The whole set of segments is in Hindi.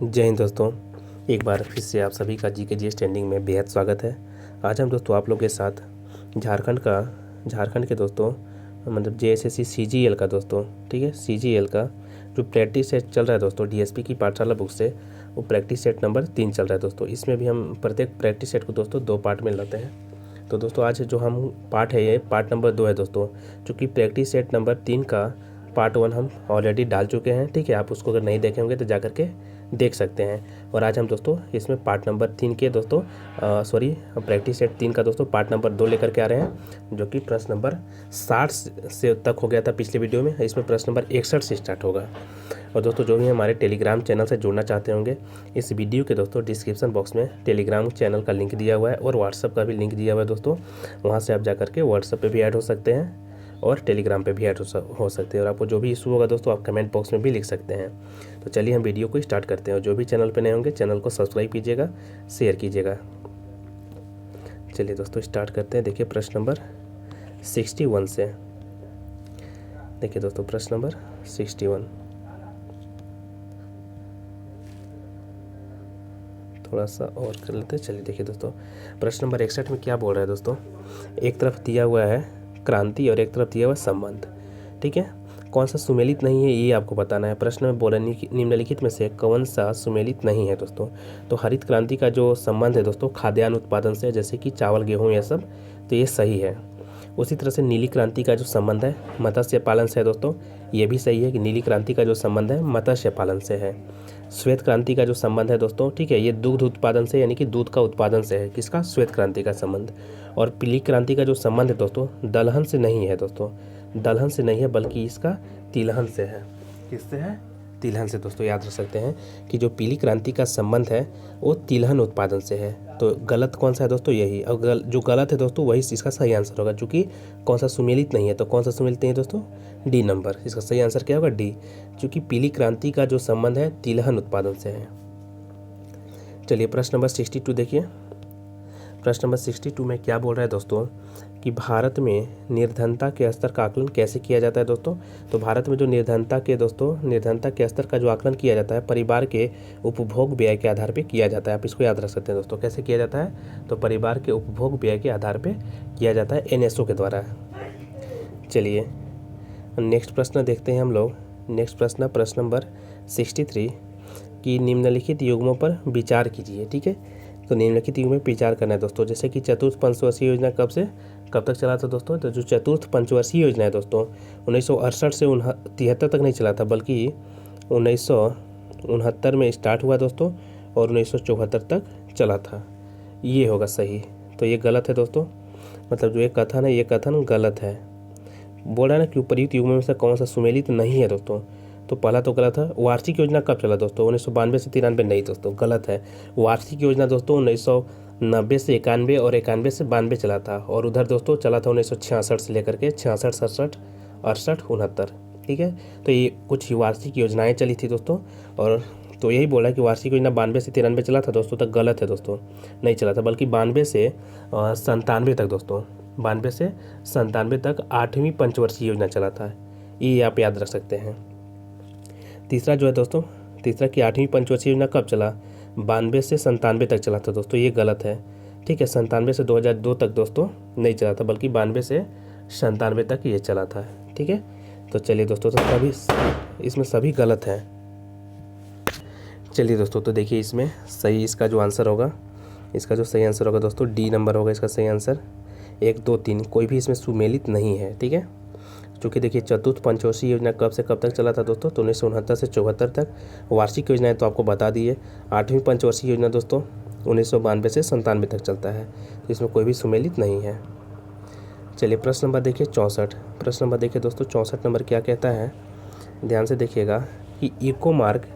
जय हिंद दोस्तों। एक बार फिर से आप सभी का जी ट्रेंडिंग में बेहद स्वागत है। आज हम दोस्तों आप लोग के साथ झारखंड के दोस्तों मतलब जेएसएससी सीजीएल का दोस्तों, ठीक है, सीजीएल का जो प्रैक्टिस सेट चल रहा है दोस्तों डीएसपी की पाठशाला बुक से, वो प्रैक्टिस सेट नंबर 3 चल रहा है दोस्तों। इसमें भी हम प्रत्येक प्रैक्टिस सेट को दोस्तों 2 पार्ट में लाते हैं। तो दोस्तों आज जो हम पार्ट है, ये पार्ट नंबर 2 है दोस्तों, चूँकि प्रैक्टिस सेट नंबर 3 का पार्ट 1 हम ऑलरेडी डाल चुके हैं, ठीक है। आप उसको अगर नहीं देखे होंगे तो जा करके देख सकते हैं। और आज हम दोस्तों इसमें पार्ट नंबर 3 के दोस्तों प्रैक्टिस सेट 3 का दोस्तों पार्ट नंबर 2 लेकर के आ रहे हैं, जो कि प्रश्न नंबर 60 से तक हो गया था पिछले वीडियो में। इसमें प्रश्न नंबर 61 से स्टार्ट होगा। और दोस्तों जो भी हमारे टेलीग्राम चैनल से जुड़ना चाहते होंगे, इस वीडियो के दोस्तों डिस्क्रिप्शन बॉक्स में टेलीग्राम चैनल का लिंक दिया हुआ है और व्हाट्सअप का भी लिंक दिया हुआ है दोस्तों। वहाँ से आप जा करके व्हाट्सअप पे भी ऐड हो सकते हैं और टेलीग्राम पे भी ऐड हो सकते हैं। और आपको जो भी इशू होगा दोस्तों, आप कमेंट बॉक्स में भी लिख सकते हैं। तो चलिए हम वीडियो को स्टार्ट करते हैं। और जो भी चैनल पे नए होंगे, चैनल को सब्सक्राइब कीजिएगा, शेयर कीजिएगा। चलिए दोस्तों स्टार्ट करते हैं। देखिए प्रश्न नंबर 61 से, देखिए दोस्तों प्रश्न नंबर 61 थोड़ा सा और कर लेते हैं। चलिए देखिए दोस्तों प्रश्न नंबर 61 में क्या बोल रहा है दोस्तों। एक तरफ दिया हुआ है क्रांति और एक तरफ दिया हुआ संबंध, ठीक है। कौन सा सुमेलित नहीं है ये आपको बताना है। प्रश्न में बोला निम्नलिखित में से कौन सा सुमेलित नहीं है दोस्तों। तो हरित क्रांति का जो संबंध है दोस्तों खाद्यान्न उत्पादन से, जैसे कि चावल गेहूँ ये सब, तो ये सही है। उसी तरह से नीली क्रांति का जो संबंध है मत्स्य पालन से है दोस्तों, ये भी सही है कि नीली क्रांति का जो संबंध है मत्स्य पालन से है। श्वेत क्रांति का जो संबंध है दोस्तों, ठीक है, ये दुग्ध उत्पादन से यानी कि दूध का उत्पादन से है। किसका? श्वेत क्रांति का संबंध। और पीली क्रांति का जो संबंध है दोस्तों दलहन से नहीं है दोस्तों, दलहन से नहीं है बल्कि इसका तिलहन से है। किससे है? तिलहन से। दोस्तों याद रख सकते हैं कि जो पीली क्रांति का संबंध है वो तिलहन उत्पादन से है। तो गलत कौन सा है दोस्तों? यही। और जो गलत है दोस्तों वही इसका सही आंसर होगा, चूँकि कौन सा सुमेलित नहीं है। तो कौन सा सुमेलित नहीं है दोस्तों? D number. इसका सही आंसर क्या होगा? डी, क्योंकि पीली क्रांति का जो संबंध है तिलहन उत्पादन से है। चलिए प्रश्न नंबर 62 देखिए। प्रश्न नंबर 62 में क्या बोल रहा है दोस्तों कि भारत में निर्धनता के स्तर का आकलन कैसे किया जाता है दोस्तों। तो भारत में जो निर्धनता के स्तर का जो आकलन किया जाता है परिवार के उपभोग व्यय के आधार पे किया जाता है। आप इसको याद रख सकते हैं दोस्तों। कैसे किया जाता है? तो परिवार के उपभोग व्यय के आधार पे किया जाता है, एनएसओ के द्वारा। चलिए नेक्स्ट प्रश्न देखते हैं हम लोग। नेक्स्ट प्रश्न नंबर 63 कि निम्नलिखित युग्मों पर विचार कीजिए, ठीक है। तो निम्नलिखित युग में विचार करना है दोस्तों। जैसे कि चतुर्थ पंचवर्षीय योजना कब से कब तक चला था दोस्तों। तो जो चतुर्थ पंचवर्षीय योजना है दोस्तों 1968 से 73 तक नहीं चला था, बल्कि 1969 में स्टार्ट हुआ दोस्तों और 1974 तक चला था। ये होगा सही। तो ये गलत है दोस्तों, मतलब जो ये कथन है ये कथन गलत है। बोल रहा है ना कि उपर्युक्त युग में से कौन सा सुमेलित नहीं है दोस्तों। तो पहला तो गलत है। वार्षिक योजना कब चला दोस्तों? 1992 से 93 नहीं दोस्तों, गलत है। वार्षिक योजना दोस्तों 1990 से 91 और 91 से 92 चला था। और उधर दोस्तों चला था 1966 से लेकर के 66, 67, 68, 69, ठीक है। तो ये कुछ वार्षिक योजनाएं चली थी दोस्तों। और तो यही बोला कि वार्षिक योजना 92 से 93 चला था दोस्तों, तक गलत है दोस्तों, नहीं चला था। बल्कि 92 से 97 तक दोस्तों, 92 से 97 तक 8वीं पंचवर्षीय योजना चला था। ये आप याद रख सकते हैं। तीसरा जो है दोस्तों, तीसरा कि 8वीं पंचवर्षीय योजना कब चला? 92 से 97 तक चला था दोस्तों, ये गलत है, ठीक है। 97 से 2002 तक दोस्तों नहीं चला था, बल्कि 92 से 97 तक ये चला था, ठीक है। तो चलिए दोस्तों, तो सभी इसमें सभी गलत हैं। चलिए दोस्तों, तो देखिए इसमें सही इसका जो आंसर होगा, इसका जो सही आंसर होगा दोस्तों डी नंबर होगा इसका सही आंसर। 1, 2, 3 कोई भी इसमें सुमेलित नहीं है, ठीक है। चूँकि देखिए चतुर्थ पंचवर्षीय योजना कब से कब तक चला था दोस्तों? तो 1969 से 74 तक। वार्षिक योजनाएं तो आपको बता दी है। 8वीं पंचवर्षीय योजना दोस्तों 1992 से 97 तक चलता है। इसमें कोई भी सुमेलित नहीं है। चलिए प्रश्न नंबर देखिए 64। प्रश्न नंबर देखिए दोस्तों 64 नंबर क्या कहता है, ध्यान से देखिएगा कि इको मार्क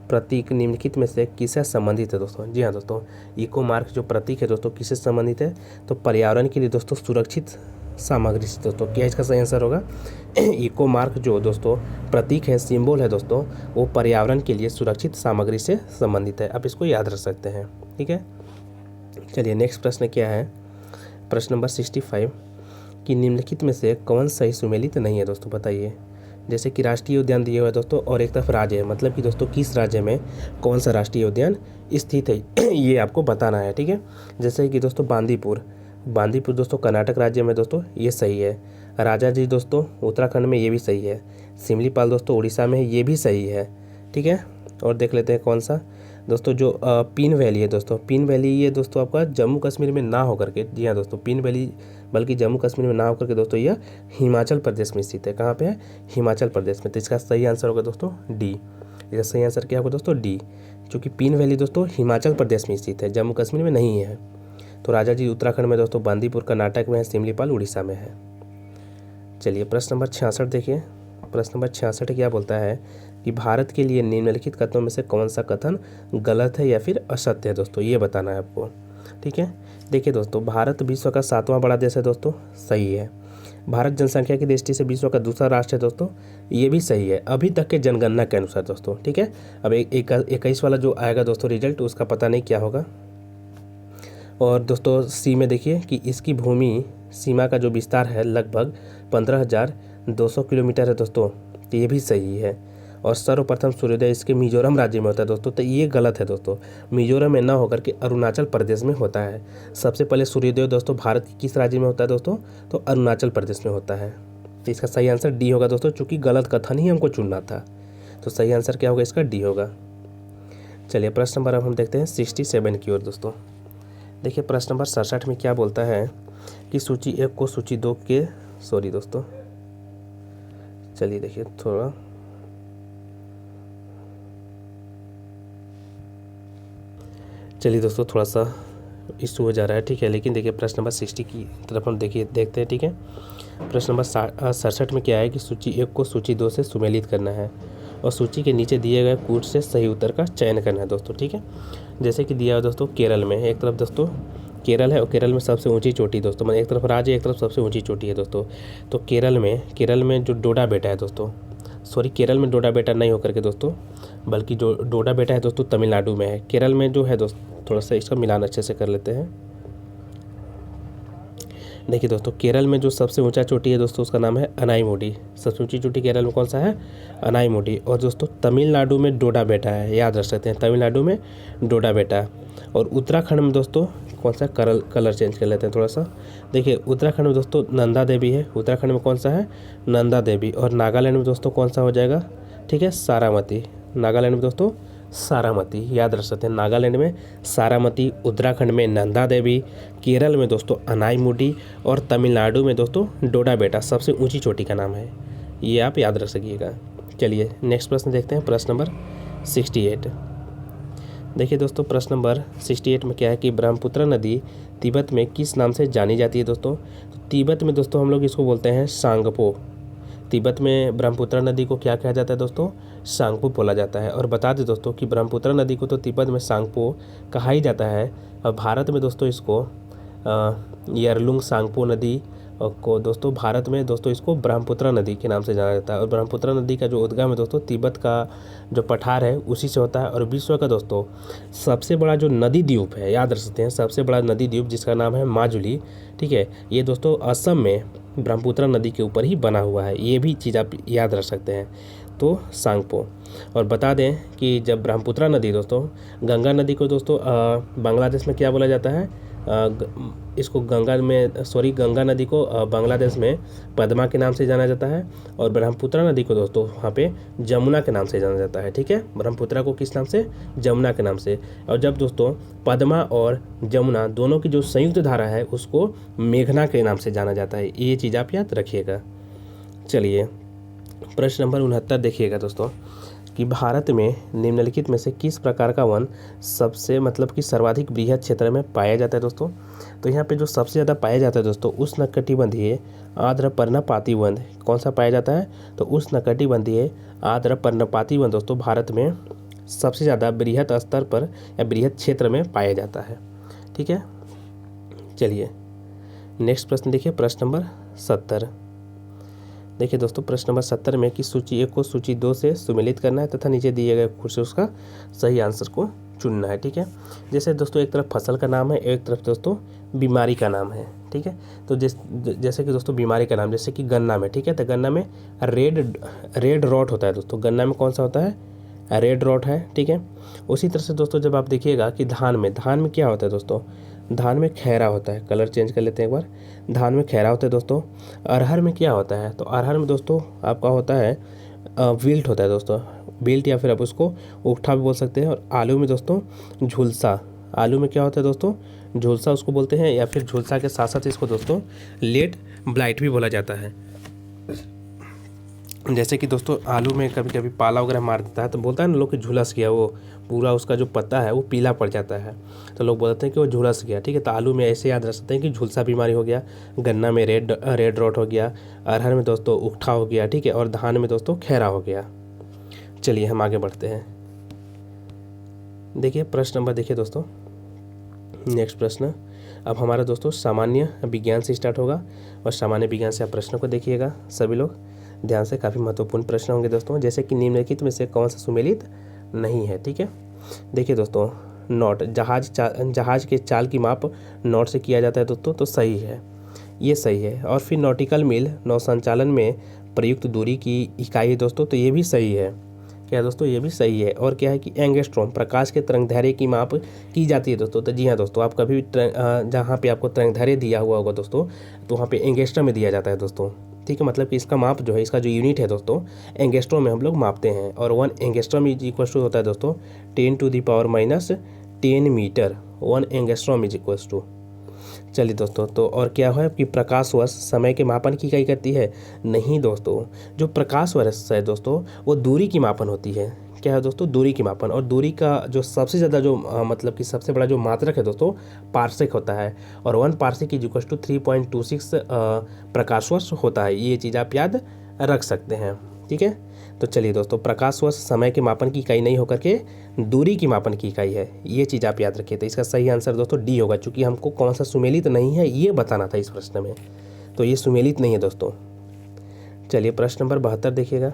प्रतीक निम्नलिखित में से किससे संबंधित है दोस्तों। जी हाँ दोस्तों, इको मार्क जो प्रतीक है दोस्तों किससे संबंधित है? तो पर्यावरण के लिए दोस्तों सुरक्षित सामग्री से दोस्तों। क्या इसका सही आंसर होगा? इको मार्क जो दोस्तों प्रतीक है, सिंबल है दोस्तों, वो पर्यावरण के लिए सुरक्षित सामग्री से संबंधित है। आप इसको याद रख सकते हैं, ठीक है। चलिए नेक्स्ट प्रश्न क्या है, प्रश्न नंबर 65 कि निम्नलिखित में से कौन सही सुमेलित नहीं है दोस्तों, बताइए। जैसे कि राष्ट्रीय उद्यान दिया हुआ है दोस्तों और एक तरफ राज्य है, मतलब कि दोस्तों किस राज्य में कौन सा राष्ट्रीय उद्यान स्थित है ये आपको बताना है। ठीक है, जैसे कि दोस्तों बांदीपुर दोस्तों कर्नाटक राज्य में दोस्तों, ये सही है। राजाजी दोस्तों उत्तराखंड में, ये भी सही है। सिमलीपाल दोस्तों उड़ीसा में है, ये भी सही है। ठीक है, और देख लेते हैं कौन सा दोस्तों, जो पीन वैली है दोस्तों, पीन वैली ये दोस्तों आपका जम्मू कश्मीर में ना होकर के, जी हाँ दोस्तों, पीन वैली बल्कि जम्मू कश्मीर में ना होकर के दोस्तों यह हिमाचल प्रदेश में स्थित है। कहाँ पे है? हिमाचल प्रदेश में। तो इसका सही आंसर होगा दोस्तों डी। इसका सही आंसर क्या होगा दोस्तों? डी, क्योंकि पीन वैली दोस्तों हिमाचल प्रदेश में स्थित है, जम्मू कश्मीर में नहीं है। तो राजाजी उत्तराखंड में दोस्तों, बांदीपुर कर्नाटक में है, सिमलीपाल उड़ीसा में है। चलिए प्रश्न नंबर 66 देखिए। प्रश्न नंबर 66 क्या बोलता है कि भारत के लिए निम्नलिखित कथनों में से कौन सा कथन गलत है या फिर असत्य है दोस्तों, ये बताना है आपको। ठीक है, देखिए दोस्तों, भारत विश्व का 7वां बड़ा देश है दोस्तों, सही है। भारत जनसंख्या की दृष्टि से विश्व का दूसरा राष्ट्र है दोस्तों, ये भी सही है अभी तक के जनगणना के अनुसार दोस्तों। ठीक है, अब 21 वाला जो आएगा दोस्तों रिजल्ट, उसका पता नहीं क्या होगा। और दोस्तों सी में देखिए कि इसकी भूमि सीमा का जो विस्तार है लगभग 15,200 किलोमीटर है दोस्तों, तो ये भी सही है। और सर्वप्रथम सूर्योदय इसके मिजोरम राज्य में होता है दोस्तों, तो ये गलत है दोस्तों। मिजोरम में ना होकर के अरुणाचल प्रदेश में होता है। सबसे पहले सूर्योदय दोस्तों भारत के किस राज्य में होता है दोस्तों? तो अरुणाचल प्रदेश में होता है। तो इसका सही आंसर डी होगा दोस्तों, चूँकि गलत कथन ही हमको चुनना था। तो सही आंसर क्या होगा इसका? डी होगा। चलिए प्रश्न नंबर अब हम देखते हैं 67 की ओर दोस्तों। देखिए प्रश्न नंबर 67 में क्या बोलता है कि सूची 1 को सूची 2 के दोस्तों, चलिए देखिए थोड़ा सा इशू हो जा रहा है। ठीक है, लेकिन देखिए प्रश्न नंबर 60 की तरफ हम देखते हैं। ठीक है, प्रश्न नंबर 67 में क्या है कि सूची 1 को सूची 2 से सुमेलित करना है और सूची के नीचे दिए गए कूट से सही उत्तर का चयन करना है दोस्तों। ठीक है, जैसे कि दिया है दोस्तों केरल में, एक तरफ दोस्तों केरल है और केरल में सबसे ऊंची चोटी दोस्तों, मतलब एक तरफ राज्य एक तरफ सबसे ऊंची चोटी है दोस्तों। तो केरल में जो डोडा बेटा है दोस्तों, सॉरी केरल में डोडा बेटा नहीं होकर के दोस्तों, बल्कि जो डोडा बेटा है दोस्तों तमिलनाडु में है। केरल में जो है दोस्तों, थोड़ा सा इसका मिलान अच्छे से कर लेते हैं। देखिए दोस्तों, केरल में जो सबसे ऊंचा चोटी है दोस्तों, उसका नाम है अनाईमुडी। सबसे ऊंची चोटी केरल में कौन सा है? अनाईमुडी। और दोस्तों तमिलनाडु में डोडा बेटा है, याद रख सकते हैं, तमिलनाडु में डोडा बेटा। और उत्तराखंड में दोस्तों कौन सा? कलर चेंज कर लेते हैं थोड़ा सा। देखिए उत्तराखंड में दोस्तों नंदा देवी है, उत्तराखंड में कौन सा है? नंदा देवी। और नागालैंड में दोस्तों कौन सा हो जाएगा? ठीक है, सारामती। नागालैंड में दोस्तों सारामती, याद रख सकते हैं, नागालैंड में सारामती, उत्तराखंड में नंदा देवी, केरल में दोस्तों अनाईमुडी और तमिलनाडु में दोस्तों डोडा बेटा सबसे ऊंची चोटी का नाम है। ये आप याद रख सकिएगा। चलिए नेक्स्ट प्रश्न देखते हैं, प्रश्न नंबर 68। देखिए दोस्तों प्रश्न नंबर 68 में क्या है कि ब्रह्मपुत्र नदी तिब्बत में किस नाम से जानी जाती है दोस्तों? तो तिब्बत में दोस्तों हम लोग इसको बोलते हैं सांगपो। तिब्बत में ब्रह्मपुत्र नदी को क्या कहा जाता है दोस्तों? सांगपो बोला जाता है। और बता दें दोस्तों कि ब्रह्मपुत्र नदी को तो तिब्बत में सांगपो कहा ही जाता है, और भारत में दोस्तों इसको यरलुंग सांगपो नदी को दोस्तों भारत में दोस्तों इसको ब्रह्मपुत्र नदी के नाम से जाना जाता है। और ब्रह्मपुत्र नदी का जो उद्गम है दोस्तों तिब्बत का जो पठार है उसी से होता है। और विश्व का दोस्तों सबसे बड़ा जो नदी द्वीप है, याद रख सकते हैं, सबसे बड़ा नदी द्वीप जिसका नाम है माजुली, ठीक है, ये दोस्तों असम में ब्रह्मपुत्र नदी के ऊपर ही बना हुआ है। ये भी चीज़ आप याद रख सकते हैं। तो सांगपो। और बता दें कि जब ब्रह्मपुत्र नदी दोस्तों गंगा नदी को दोस्तों बांग्लादेश में क्या बोला जाता है? इसको गंगा नदी को बांग्लादेश में पद्मा के नाम से जाना जाता है। और ब्रह्मपुत्र नदी को दोस्तों वहाँ पे जमुना के नाम से जाना जाता है। ठीक है, ब्रह्मपुत्र को किस नाम से? जमुना के नाम से। और जब दोस्तों पद्मा और जमुना दोनों की जो संयुक्त धारा है उसको मेघना के नाम से जाना जाता है। ये चीज़ आप याद रखिएगा। चलिए प्रश्न नंबर 69 देखिएगा दोस्तों कि भारत में निम्नलिखित में से किस प्रकार का वन सबसे कि सर्वाधिक बृहद क्षेत्र में पाया जाता है दोस्तों? तो यहाँ पे जो सबसे ज़्यादा पाया जाता है दोस्तों उष्णकटिबंधीय आर्द्र पर्णपाती वन कौन सा पाया जाता है? तो उष्णकटिबंधीय आर्द्र पर्णपाती वन दोस्तों भारत में सबसे ज़्यादा बृहद स्तर पर या बृहद क्षेत्र में पाया जाता है। ठीक है, चलिए नेक्स्ट प्रश्न देखिए, प्रश्न नंबर 70। देखिए दोस्तों प्रश्न नंबर 70 में कि सूची 1 को सूची 2 से सुमेलित करना है तथा नीचे दिए गए कूट से उसका सही आंसर को चुनना है। ठीक है, जैसे दोस्तों एक तरफ फसल का नाम है, एक तरफ दोस्तों बीमारी का नाम है, ठीक है। तो जैसे कि दोस्तों बीमारी का नाम, जैसे कि गन्ना में, ठीक है, तो गन्ना में रेड रॉट होता है दोस्तों। गन्ना में कौन सा होता है? रेड रॉट है, ठीक है। उसी तरह से दोस्तों जब आप देखिएगा कि धान में क्या होता है दोस्तों? धान में खैरा होता है। कलर चेंज कर लेते हैं एक बार। धान में खैरा होता है दोस्तों। अरहर में क्या होता है? तो अरहर में दोस्तों आपका होता है विल्ट होता है दोस्तों। विल्ट या फिर आप उसको उकठा भी बोल सकते हैं। और आलू में दोस्तों झुलसा। आलू में क्या होता है दोस्तों? झुलसा उसको बोलते हैं, या फिर झुलसा के साथ साथ इसको दोस्तों लेट ब्लाइट भी बोला जाता है। जैसे कि दोस्तों आलू में कभी कभी पाला वगैरह मार देता है तो बोलता है ना लोग कि झुलस गया, वो पूरा उसका जो पत्ता है वो पीला पड़ जाता है, तो लोग बोलते हैं कि वो झुलस गया, ठीक है। तो आलू में ऐसे याद रख सकते हैं कि झुलसा बीमारी हो गया, गन्ना में रेड रॉट हो गया, अरहर में दोस्तों उकठा हो गया, ठीक है, और धान में दोस्तों खैरा हो गया। चलिए हम आगे बढ़ते हैं। देखिए प्रश्न नंबर, देखिए दोस्तों नेक्स्ट प्रश्न अब हमारा दोस्तों सामान्य विज्ञान से स्टार्ट होगा, और सामान्य विज्ञान से आप प्रश्नों को देखिएगा सभी लोग ध्यान से। काफ़ी महत्वपूर्ण प्रश्न होंगे दोस्तों। जैसे कि निम्नलिखित में से कौन सा सुमेलित नहीं है, ठीक है। देखिए दोस्तों नॉट, जहाज के चाल की माप नॉट से किया जाता है दोस्तों, तो सही है, ये सही है। और फिर नॉटिकल मील नौसंचालन में प्रयुक्त दूरी की इकाई है दोस्तों, तो ये भी सही है। क्या है दोस्तों? ये भी सही है। और क्या है कि एंगस्ट्रॉम, प्रकाश के तरंगदैर्घ्य की माप की जाती है दोस्तों। तो जी हाँ दोस्तों, आप कभी भी जहाँ पे आपको तरंगदैर्घ्य दिया हुआ होगा दोस्तों, तो वहाँ पे एंगस्ट्रॉम में दिया जाता है दोस्तों, ठीक है। मतलब कि इसका माप जो है, इसका जो यूनिट है दोस्तों, एंगस्ट्रॉम में हम लोग मापते हैं। और 1 एंगस्ट्रॉम इज इक्वल टू होता है दोस्तों 10⁻⁻10 metre. 1 angstrom is equal to, चलिए दोस्तों, तो और क्या है कि प्रकाश वर्ष समय के मापन की इकाई करती है? नहीं दोस्तों, जो प्रकाश वर्ष है दोस्तों वो दूरी की मापन होती है। क्या है दोस्तों? दूरी की मापन। और दूरी का जो सबसे ज़्यादा जो मतलब कि सबसे बड़ा जो मात्रक है दोस्तों पार्सेक होता है। और 1 पार्सेक इज इक्वल टू 3.26 प्रकाश वर्ष होता है। ये चीज़ आप याद रख सकते हैं, ठीक है। तो चलिए दोस्तों, प्रकाश वर्ष समय के मापन की इकाई नहीं होकर के दूरी की मापन की इकाई है, ये चीज़ आप याद रखिए। तो इसका सही आंसर दोस्तों डी होगा, क्योंकि हमको कौन सा सुमेलित नहीं है ये बताना था इस प्रश्न में, तो ये सुमेलित नहीं है दोस्तों। चलिए प्रश्न नंबर 72 देखिएगा।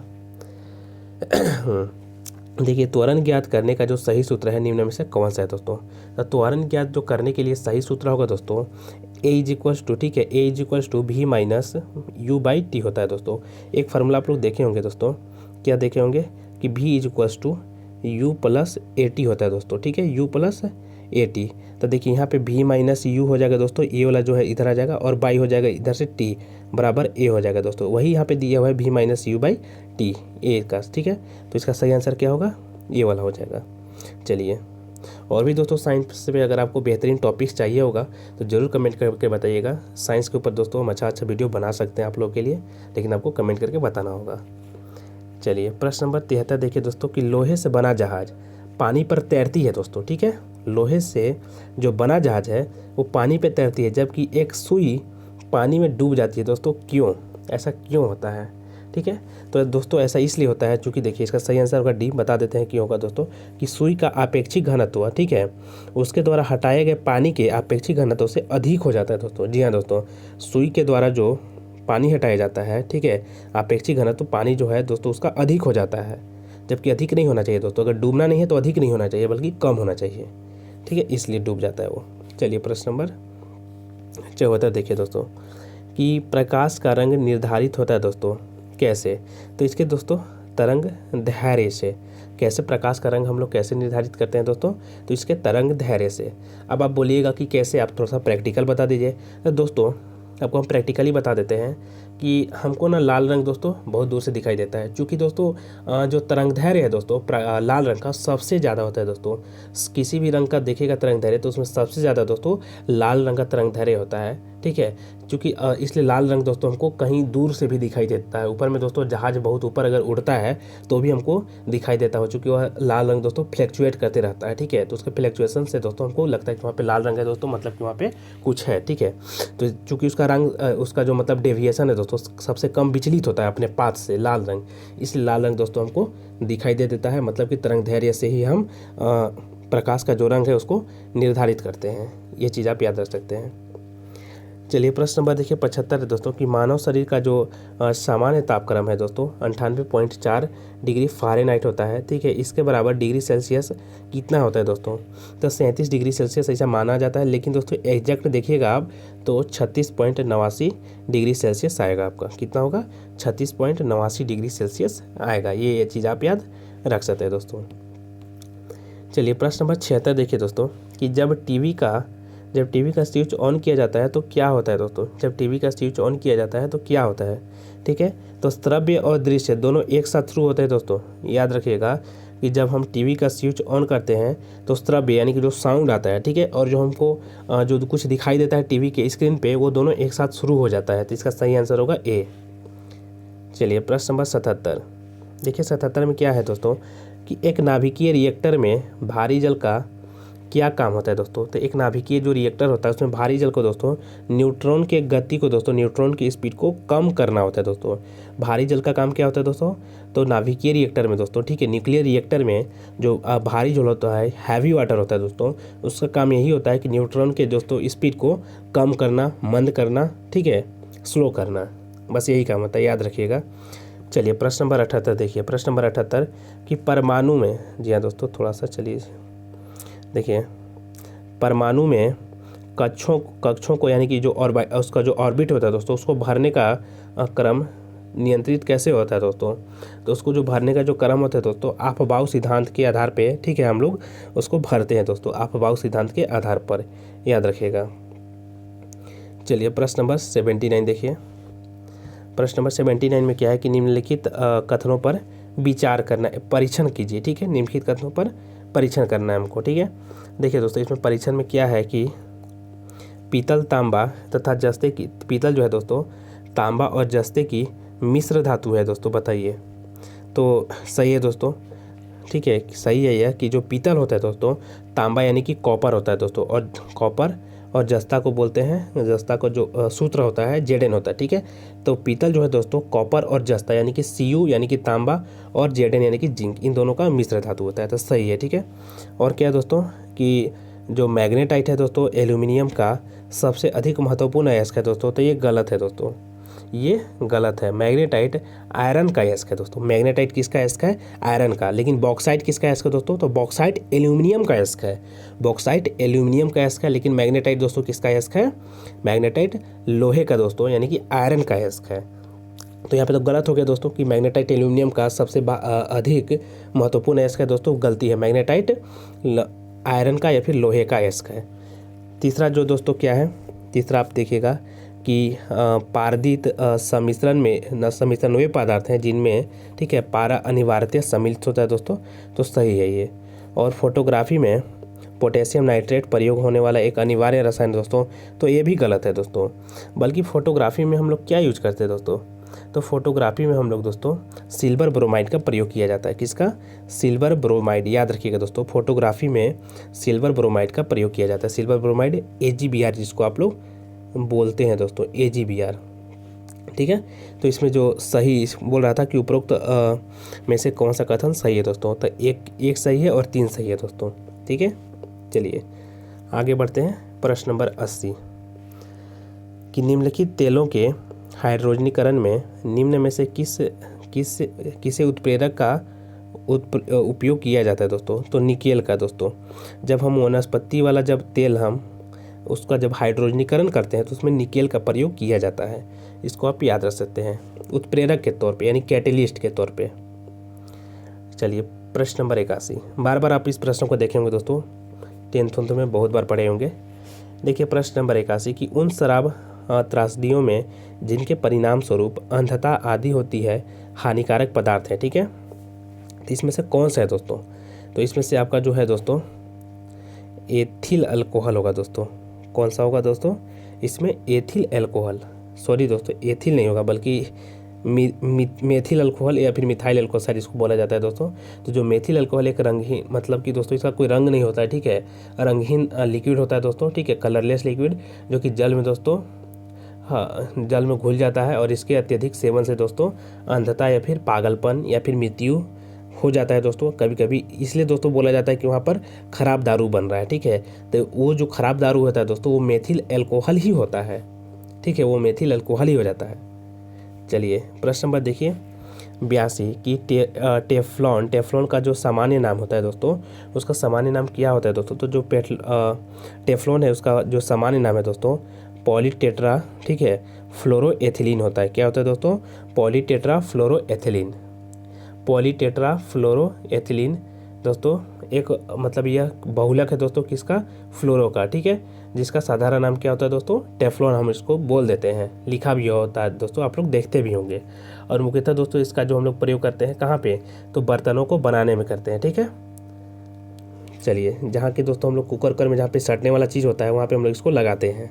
देखिए त्वरण ज्ञात करने का जो सही सूत्र है निम्न में से कौन सा है दोस्तों? तो त्वरण ज्ञात जो करने के लिए सही सूत्र होगा दोस्तों ए इज इक्वल्स टू, ठीक है, ए इज इक्वल्स टू भी माइनस यू बाई टी होता है दोस्तों। एक फार्मूला आप लोग देखे होंगे दोस्तों, क्या देखे होंगे कि v is equals to u plus a t होता है दोस्तों, ठीक है, यू प्लस ए टी। तो देखिए यहाँ पे भी माइनस यू हो जाएगा दोस्तों, ए वाला जो है इधर आ जाएगा, और बाई हो जाएगा इधर से टी बराबर ए हो जाएगा दोस्तों। वही यहाँ पे दिया हुआ है भी minus you by T A का, ठीक है। तो इसका सही आंसर क्या होगा? ये वाला हो जाएगा। चलिए, और भी दोस्तों साइंस पे अगर आपको बेहतरीन टॉपिक्स चाहिए होगा तो ज़रूर कमेंट करके बताइएगा। साइंस के ऊपर दोस्तों हम अच्छा वीडियो बना सकते हैं आप लोगों के लिए, लेकिन आपको कमेंट करके बताना होगा। चलिए प्रश्न नंबर 73 देखिए दोस्तों कि लोहे से बना जहाज पानी पर तैरती है दोस्तों, ठीक है। लोहे से जो बना जहाज है वो पानी पर तैरती है, जबकि एक सुई पानी में डूब जाती है दोस्तों, क्यों? ऐसा क्यों होता है, ठीक है। तो दोस्तों ऐसा इसलिए होता है क्योंकि देखिए इसका सही आंसर होगा डी। बता देते हैं क्यों होगा दोस्तों, कि सुई का आपेक्षिक घनत्व, ठीक है, उसके द्वारा हटाए गए पानी के आपेक्षिक घनत्व से अधिक हो जाता है दोस्तों। जी हाँ दोस्तों, सुई के द्वारा जो पानी हटाया जाता है, ठीक है, आपेक्षिक घनत्व पानी जो है दोस्तों उसका अधिक हो जाता है, जबकि अधिक नहीं होना चाहिए दोस्तों। अगर डूबना नहीं है तो अधिक नहीं होना चाहिए, बल्कि कम होना चाहिए, ठीक है, इसलिए डूब जाता है वो। चलिए प्रश्न नंबर 74 देखिए दोस्तों कि प्रकाश का रंग निर्धारित होता है दोस्तों कैसे? तो इसके दोस्तों तरंग दैर्घ्य से। कैसे प्रकाश का रंग हम लोग कैसे निर्धारित करते हैं दोस्तों? तो इसके तरंग दैर्घ्य से। अब आप बोलिएगा कि कैसे, आप थोड़ा सा प्रैक्टिकल बता दीजिए। तो दोस्तों आपको हम प्रैक्टिकली बता देते हैं कि हमको ना लाल रंग दोस्तों बहुत दूर से दिखाई देता है, क्योंकि दोस्तों जो तरंगदैर्घ्य है दोस्तों लाल रंग का सबसे ज़्यादा होता है दोस्तों। किसी भी रंग का देखिएगा तरंगदैर्घ्य तो उसमें सबसे ज़्यादा दोस्तों लाल रंग का तरंगदैर्घ्य होता है, ठीक है। क्योंकि इसलिए लाल रंग दोस्तों हमको कहीं दूर से भी दिखाई देता है। ऊपर में दोस्तों जहाज बहुत ऊपर अगर उड़ता है तो भी हमको दिखाई देता है, क्योंकि वह लाल रंग दोस्तों फ्लैक्चुएट करते रहता है, ठीक है। तो उसके फ्लैक्चुएशन से दोस्तों हमको लगता है कि वहाँ पे लाल रंग है दोस्तों, मतलब कि वहाँ पे कुछ है, ठीक है। तो चूँकि उसका रंग उसका जो मतलब डेविएशन है दोस्तों सबसे कम विचलित होता है अपने पाथ से लाल रंग, इसलिए लाल रंग दोस्तों हमको दिखाई दे देता है। मतलब कि तरंगदैर्घ्य से ही हम प्रकाश का जो रंग है उसको निर्धारित करते हैं, ये चीज़ आप याद रख सकते हैं। चलिए प्रश्न नंबर देखिए 75 है दोस्तों कि मानव शरीर का जो सामान्य तापक्रम है दोस्तों 98.4 डिग्री फ़ारेनहाइट होता है, ठीक है। इसके बराबर डिग्री सेल्सियस कितना होता है दोस्तों? तो 37 डिग्री सेल्सियस ऐसा माना जाता है, लेकिन दोस्तों एग्जैक्ट देखिएगा आप तो 36.89 डिग्री सेल्सियस आएगा आपका। कितना होगा? 36.89 डिग्री सेल्सियस आएगा। ये चीज़ आप याद रख सकते हैं दोस्तों। चलिए प्रश्न नंबर 76 देखिए दोस्तों कि जब टीवी का स्विच ऑन किया जाता है तो क्या होता है दोस्तों? जब टीवी का स्विच ऑन किया जाता है तो क्या होता है, ठीक है। तो श्रव्य और दृश्य दोनों एक साथ शुरू होते हैं दोस्तों। याद रखिएगा कि जब हम टीवी का स्विच ऑन करते हैं तो श्रव्य यानी कि जो साउंड आता है, ठीक है, और जो हमको जो कुछ दिखाई देता है टीवी के स्क्रीन पे, वो दोनों एक साथ शुरू हो जाता है। तो इसका सही आंसर होगा ए। चलिए प्रश्न नंबर 77 देखिए 77 में क्या है दोस्तों कि एक नाभिकीय रिएक्टर में भारी जल का क्या काम होता है दोस्तों? तो एक नाभिकीय जो रिएक्टर होता है उसमें भारी जल को दोस्तों न्यूट्रॉन के गति को दोस्तों न्यूट्रॉन की स्पीड को कम करना होता है दोस्तों। भारी जल का काम क्या होता है दोस्तों? तो नाभिकीय रिएक्टर में दोस्तों, ठीक है, न्यूक्लियर रिएक्टर में जो भारी जल होता है, हैवी वाटर होता है दोस्तों, उसका काम यही होता है कि न्यूट्रॉन के दोस्तों स्पीड को कम करना, मंद करना, ठीक है, स्लो करना, बस यही काम होता है, याद रखिएगा। चलिए प्रश्न नंबर 78 देखिए। प्रश्न नंबर 78 कि परमाणु में, जी हाँ दोस्तों थोड़ा सा चलिए देखिए, परमाणु में कक्षों को यानी कि जो उसका जो ऑर्बिट होता है दोस्तों, उसको भरने का क्रम नियंत्रित कैसे होता है दोस्तों? तो उसको जो भरने का जो क्रम होता है दोस्तों, आपबाउ सिद्धांत के आधार पे, ठीक है, हम लोग उसको भरते हैं दोस्तों, आपबाउ सिद्धांत के आधार पर, याद रखिएगा। चलिए प्रश्न नंबर 79 देखिए। प्रश्न नंबर 79 में क्या है कि निम्नलिखित कथनों पर विचार करना, परीक्षण कीजिए, ठीक है। निम्नलिखित कथनों पर परीक्षण करना है हमको, ठीक है। देखिए दोस्तों इसमें परीक्षण में क्या है कि पीतल, तांबा तथा जस्ते की, पीतल जो है दोस्तों तांबा और जस्ते की मिश्र धातु है दोस्तों, बताइए। तो सही है दोस्तों, ठीक है, सही है यह कि जो पीतल होता है दोस्तों, तांबा यानी कि कॉपर होता है दोस्तों, और कॉपर और जस्ता को बोलते हैं, जस्ता को जो सूत्र होता है जेडन होता है, ठीक है। तो पीतल जो है दोस्तों कॉपर और जस्ता यानी कि Cu यानी कि तांबा और जेडन यानी कि जिंक, इन दोनों का मिश्र धातु होता है। तो सही है, ठीक है। और क्या है दोस्तों कि जो मैग्नेटाइट है दोस्तों एल्यूमिनियम का सबसे अधिक महत्वपूर्ण अयस्क है दोस्तों, तो ये गलत है दोस्तों, ये गलत है। मैग्नेटाइट आयरन का अयस्क है दोस्तों। मैग्नेटाइट किसका अयस्क है? आयरन का। लेकिन बॉक्साइट किसका अयस्क है दोस्तों? तो बॉक्साइट एल्यूमिनियम का अयस्क है। बॉक्साइट एल्यूमिनियम का अयस्क है, लेकिन मैग्नेटाइट दोस्तों किसका अयस्क है? मैग्नेटाइट लोहे का दोस्तों, यानी कि आयरन का अयस्क है। तो यहाँ पे तो गलत हो गया दोस्तों कि मैग्नेटाइट एल्यूमिनियम का सबसे अधिक महत्वपूर्ण अयस्क है दोस्तों, गलती है। मैग्नेटाइट आयरन का या फिर लोहे का अयस्क है। तीसरा जो दोस्तों क्या है, तीसरा आप देखिएगा कि पारदित सम्मिश्रण वे पदार्थ हैं जिनमें, ठीक है, पारा अनिवार्यतः सम्मिलित होता है दोस्तों, तो सही है ये। और फोटोग्राफी में पोटेशियम नाइट्रेट प्रयोग होने वाला एक अनिवार्य रसायन दोस्तों, तो ये भी गलत है दोस्तों। बल्कि फोटोग्राफी में हम लोग क्या यूज करते हैं दोस्तों? तो फोटोग्राफी में हम लोग दोस्तों सिल्वर ब्रोमाइड का प्रयोग किया जाता है। किसका? सिल्वर ब्रोमाइड, याद रखिएगा दोस्तों, फोटोग्राफी में सिल्वर ब्रोमाइड का प्रयोग किया जाता है। सिल्वर ब्रोमाइड AgBr जिसको आप लोग बोलते हैं दोस्तों, AgBr, ठीक है। तो इसमें जो सही बोल रहा था कि उपरोक्त में से कौन सा कथन सही है दोस्तों? तो एक सही है और 3 सही है दोस्तों, ठीक है। चलिए आगे बढ़ते हैं। प्रश्न नंबर 80 कि निम्नलिखित तेलों के हाइड्रोजनीकरण में निम्न में से किसे उत्प्रेरक का उपयोग किया जाता है दोस्तों? तो निकेल का दोस्तों। जब हम वनस्पति वाला जब तेल हम उसका जब हाइड्रोजनीकरण करते हैं तो उसमें निकेल का प्रयोग किया जाता है। इसको आप याद रख सकते हैं उत्प्रेरक के तौर पे, यानी कैटेलिस्ट के तौर पे। चलिए प्रश्न नंबर 81, बार बार आप इस प्रश्न को देखेंगे दोस्तों, 10th में बहुत बार पढ़े होंगे। देखिए प्रश्न नंबर 81 कि उन शराब त्रासदियों में जिनके परिणाम स्वरूप अंधता आदि होती है हानिकारक पदार्थ है, ठीक है। तो इसमें से कौन सा है दोस्तों? तो इसमें से आपका जो है दोस्तों एथिल अल्कोहल होगा दोस्तों। कौन सा होगा दोस्तों? इसमें एथिल अल्कोहल, सॉरी दोस्तों एथिल नहीं होगा बल्कि मेथिल अल्कोहल या फिर मिथाइल अल्कोहल इसको बोला जाता है दोस्तों। तो जो मेथिल अल्कोहल एक रंगहीन, मतलब कि दोस्तों इसका कोई रंग नहीं होता है, ठीक है, रंगहीन लिक्विड होता है दोस्तों, ठीक है, कलरलेस लिक्विड जो कि जल में दोस्तों, हाँ, जल में घुल जाता है। और इसके अत्यधिक सेवन से दोस्तों अंधता या फिर पागलपन या फिर मृत्यु हो जाता है दोस्तों कभी कभी। इसलिए दोस्तों बोला जाता है कि वहाँ पर खराब दारू बन रहा है, ठीक है। तो वो जो खराब दारू होता है दोस्तों वो मेथिल अल्कोहल ही होता है, ठीक है, वो मेथिल अल्कोहल ही हो जाता है। चलिए प्रश्न नंबर देखिए 82 कि टेफ्लॉन का जो सामान्य नाम होता है दोस्तों, उसका सामान्य नाम क्या होता है दोस्तों? तो जो टेफ्लॉन है उसका जो सामान्य नाम है दोस्तों पॉलीटेट्रा, ठीक है, फ्लोरोएथिलीन होता है। क्या होता है दोस्तों? पॉलीटेट्रा फ्लोरोएथिलीन। पॉलीटेट्रा फ्लोरोएथिलीन दोस्तों एक मतलब यह बहुलक है दोस्तों किसका? फ्लोरो का, ठीक है, जिसका साधारण नाम क्या होता है दोस्तों? टेफ्लॉन हम इसको बोल देते हैं। लिखा भी होता है दोस्तों, आप लोग देखते भी होंगे। और मुख्यतः दोस्तों इसका जो हम लोग प्रयोग करते हैं कहाँ पे? तो बर्तनों को बनाने में करते हैं, ठीक है। चलिए जहाँ के दोस्तों हम लोग कुकर में जहाँ पे सटने वाला चीज़ होता है वहाँ पे हम लोग इसको लगाते हैं।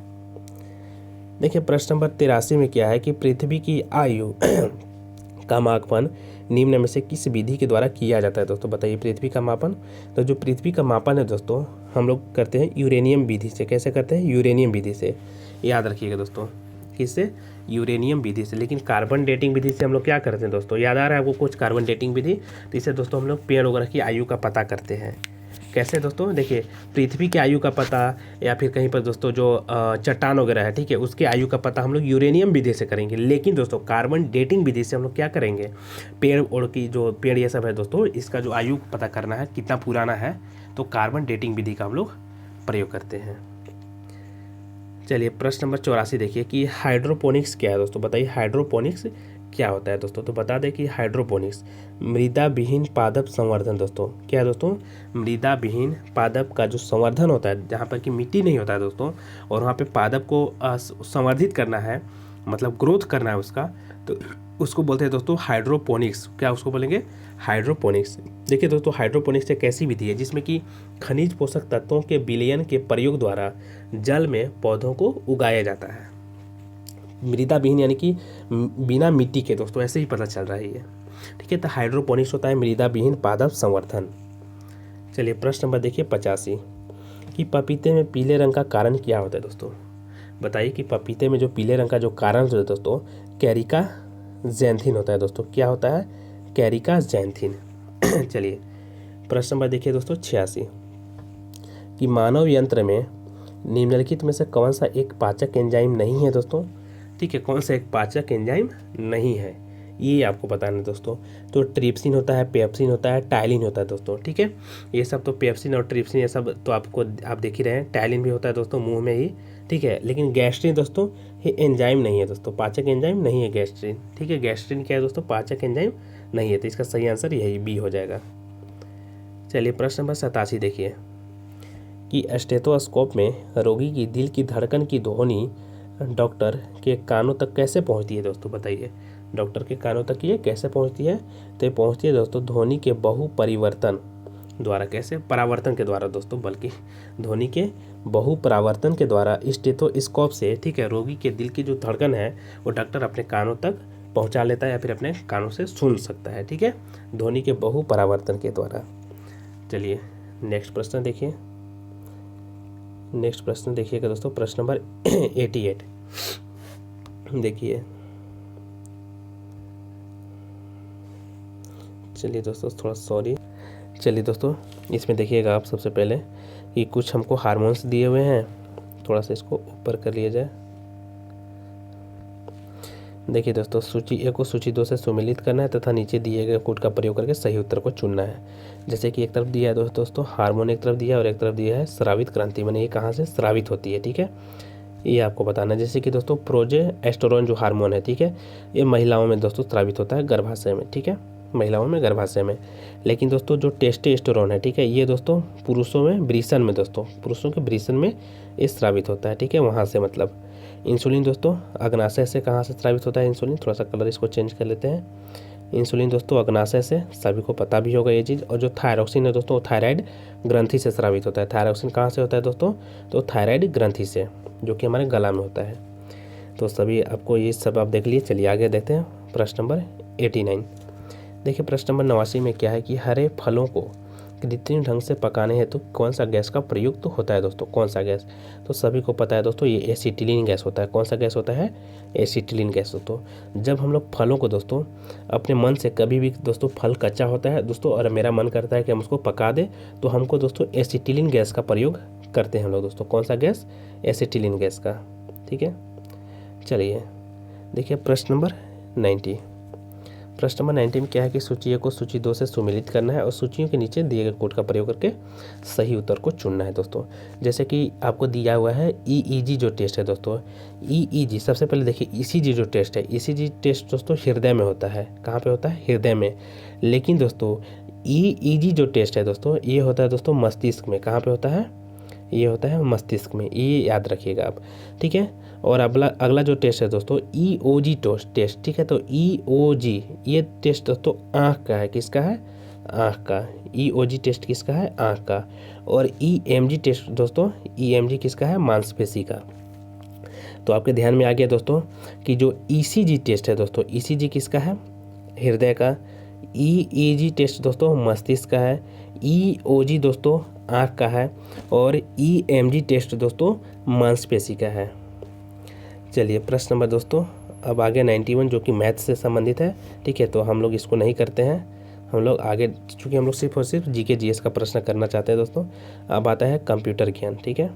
देखिए प्रश्न नंबर 83 में क्या है कि पृथ्वी की आयु का मापन निम्न में से किस विधि के द्वारा किया जाता है दोस्तों? बताइए पृथ्वी का मापन। तो जो पृथ्वी का मापन है दोस्तों हम लोग करते हैं यूरेनियम विधि से। कैसे करते हैं? यूरेनियम विधि से। याद रखिएगा दोस्तों, किससे? यूरेनियम विधि से। लेकिन कार्बन डेटिंग विधि से हम लोग क्या करते हैं दोस्तों? याद आ रहा है आपको कुछ कार्बन डेटिंग विधि? तो इससे दोस्तों हम लोग पेड़ वगैरह की आयु का पता करते हैं। कैसे दोस्तों? देखिए पृथ्वी की आयु का पता या फिर कहीं पर दोस्तों जो चट्टान वगैरह है, ठीक है, उसकी आयु का पता हम लोग यूरेनियम विधि से करेंगे। लेकिन दोस्तों कार्बन डेटिंग विधि से हम लोग क्या करेंगे? पेड़ और की जो पेड़ ये सब है दोस्तों, इसका जो आयु पता करना है कितना पुराना है, तो कार्बन डेटिंग विधि का हम लोग प्रयोग करते हैं। चलिए प्रश्न नंबर 84 देखिए कि हाइड्रोपोनिक्स क्या है दोस्तों? बताइए हाइड्रोपोनिक्स क्या होता है दोस्तों? तो बता दें कि हाइड्रोपोनिक्स मृदा विहीन पादप संवर्धन दोस्तों। क्या है दोस्तों? मृदा विहीन पादप का जो संवर्धन होता है, जहाँ पर कि मिट्टी नहीं होता है दोस्तों और वहाँ पे पादप को संवर्धित करना है, मतलब ग्रोथ करना है उसका, तो उसको बोलते हैं दोस्तों हाइड्रोपोनिक्स। क्या उसको बोलेंगे? हाइड्रोपोनिक्स। देखिए दोस्तों हाइड्रोपोनिक्स एक ऐसी विधि है जिसमें कि खनिज पोषक तत्वों के विलयन के प्रयोग द्वारा जल में पौधों को उगाया जाता है। मृदा विहीन यानी कि बिना मिट्टी के दोस्तों, ऐसे ही पता चल रहा है ये, ठीक है। तो हाइड्रोपोनिक्स होता है मृदा विहीन पादप संवर्धन। चलिए प्रश्न नंबर देखिए 85 कि पपीते में पीले रंग का कारण क्या होता है दोस्तों? बताइए कि पपीते में जो पीले रंग का जो कारण होता है दोस्तों कैरिका ज़ैंथिन होता है दोस्तों। क्या होता है? Carica xanthine. चलिए प्रश्न नंबर देखिए दोस्तों 86 कि मानव यंत्र में निम्नलिखित में से कौन सा एक पाचक एंजाइम नहीं है दोस्तों? ठीक है, कौन सा एक पाचक एंजाइम नहीं है ये आपको बताना है दोस्तों। तो ट्रिप्सिन होता है, पेप्सिन होता है, टाइलिन होता है दोस्तों, ठीक है। ये सब तो पेप्सिन और ट्रिप्सिन ये सब तो आप देख ही रहे हैं। टाइलिन भी होता है दोस्तों मुंह में ही, ठीक है। लेकिन गैस्ट्रिन दोस्तों ये एंजाइम नहीं है दोस्तों, पाचक एंजाइम नहीं है गैस्ट्रिन, ठीक है। गैस्ट्रिन क्या है दोस्तों? पाचक एंजाइम नहीं है। तो इसका सही आंसर यही बी हो जाएगा। चलिए प्रश्न नंबर 87 देखिए कि स्टेथोस्कोप में रोगी की दिल की धड़कन की ध्वनि डॉक्टर के कानों तक कैसे पहुंचती है दोस्तों? बताइए डॉक्टर के कानों तक ये कैसे पहुंचती है? तो ये पहुंचती है दोस्तों ध्वनि के बहु परिवर्तन द्वारा। कैसे? परावर्तन के द्वारा दोस्तों, बल्कि ध्वनि के बहु परावर्तन के द्वारा स्टेथोस्कोप से, ठीक है, रोगी के दिल की जो धड़कन है वो डॉक्टर अपने कानों तक पहुंचा लेता है या फिर अपने कानों से सुन सकता है, ठीक है, ध्वनि के बहु परावर्तन के द्वारा। चलिए नेक्स्ट प्रश्न देखिए। नेक्स्ट प्रश्न देखिएगा दोस्तों, प्रश्न नंबर 88 देखिए। चलिए दोस्तों थोड़ा सॉरी। चलिए दोस्तों इसमें देखिएगा आप सबसे पहले कि कुछ हमको हार्मोन्स दिए हुए हैं, थोड़ा सा इसको ऊपर कर लिया जाए। देखिए दोस्तों सूची 1 को सूची 2 से सुमेलित करना है तथा नीचे दिए गए कोड का प्रयोग करके सही उत्तर को चुनना है। जैसे कि एक तरफ दिया है दोस्तों हार्मोन, एक तरफ दिया है और एक तरफ दिया है स्रावित ग्रंथि, माने ये कहाँ से स्रावित होती है, ठीक है, ये आपको बताना है। जैसे कि दोस्तों प्रोजेस्टेरोन जो हार्मोन है, ठीक है, ये महिलाओं में दोस्तों स्रावित होता है गर्भाशय में, ठीक है, महिलाओं में गर्भाशय में। लेकिन दोस्तों जो टेस्टोस्टेरोन है, ठीक है, ये दोस्तों पुरुषों में वृषण में दोस्तों, पुरुषों के वृषण में ये स्रावित होता है, ठीक है, वहाँ से मतलब। इंसुलिन दोस्तों अग्नाशय से कहाँ से स्रावित होता है? इंसुलिन, थोड़ा सा कलर इसको चेंज कर लेते हैं। इंसुलिन दोस्तों अग्नाशय से, सभी को पता भी होगा ये चीज़। और जो थायरॉक्सिन है दोस्तों थायराइड ग्रंथि से स्रावित होता है। थायरॉक्सिन कहाँ से होता है दोस्तों? तो थायराइड ग्रंथि से, जो कि हमारे गला में होता है। तो सभी आपको ये सब आप देख लिए। चलिए आगे देखते हैं प्रश्न नंबर 89। देखिए प्रश्न नंबर 89 में क्या है कि हरे फलों को कृत्रिम ढंग से पकाने हेतु कौन सा गैस का प्रयुक्त होता है दोस्तों? कौन सा गैस? तो सभी को पता है दोस्तों ये एसिटिलीन गैस होता है। कौन सा गैस होता है? Acetylene gas. दोस्तों जब हम लोग फलों को दोस्तों अपने मन से, कभी भी दोस्तों फल कच्चा होता है दोस्तों और मेरा मन करता है कि हम उसको पका दें, तो हमको दोस्तों एसिटिलीन गैस का प्रयोग करते हैं हम लोग दोस्तों। कौन सा गैस? एसिटिलीन गैस का, ठीक है। चलिए देखिए प्रश्न नंबर 90। प्रश्न नंबर 90 में क्या है कि सूचियों को सूची 2 से सुमेलित करना है और सूचियों के नीचे दिए गए कोड का प्रयोग करके सही उत्तर को चुनना है दोस्तों। जैसे कि आपको दिया हुआ है EEG जो टेस्ट है दोस्तों, EEG सबसे पहले देखिए ECG जो टेस्ट है, ECG टेस्ट दोस्तों हृदय में होता है। कहाँ पे होता है? हृदय में। लेकिन दोस्तों EEG जो टेस्ट है दोस्तों ये होता है दोस्तों मस्तिष्क में। कहाँ पे होता है? ये होता है मस्तिष्क में, ये याद रखिएगा आप, ठीक है। और अगला जो टेस्ट है दोस्तों EOG टेस्ट, ठीक है। तो EOG ये टेस्ट दोस्तों आँख का है। किसका है? आँख का। EOG टेस्ट किसका है? आँख का। और EMG टेस्ट दोस्तों, EMG किसका है? मांसपेशी का। तो आपके ध्यान में आ गया दोस्तों कि जो ECG टेस्ट है दोस्तों, ECG किसका है? हृदय का। EEG टेस्ट दोस्तों मस्तिष्क का है। EOG दोस्तों आँख का है। और EMG टेस्ट दोस्तों मांसपेशी का है। चलिए प्रश्न नंबर दोस्तों अब आगे 91 जो कि मैथ्स से संबंधित है, ठीक है। तो हम लोग इसको नहीं करते हैं, हम लोग आगे चूँकि हम लोग सिर्फ और सिर्फ GK GS का प्रश्न करना चाहते हैं दोस्तों। अब आता है कंप्यूटर ज्ञान, ठीक है।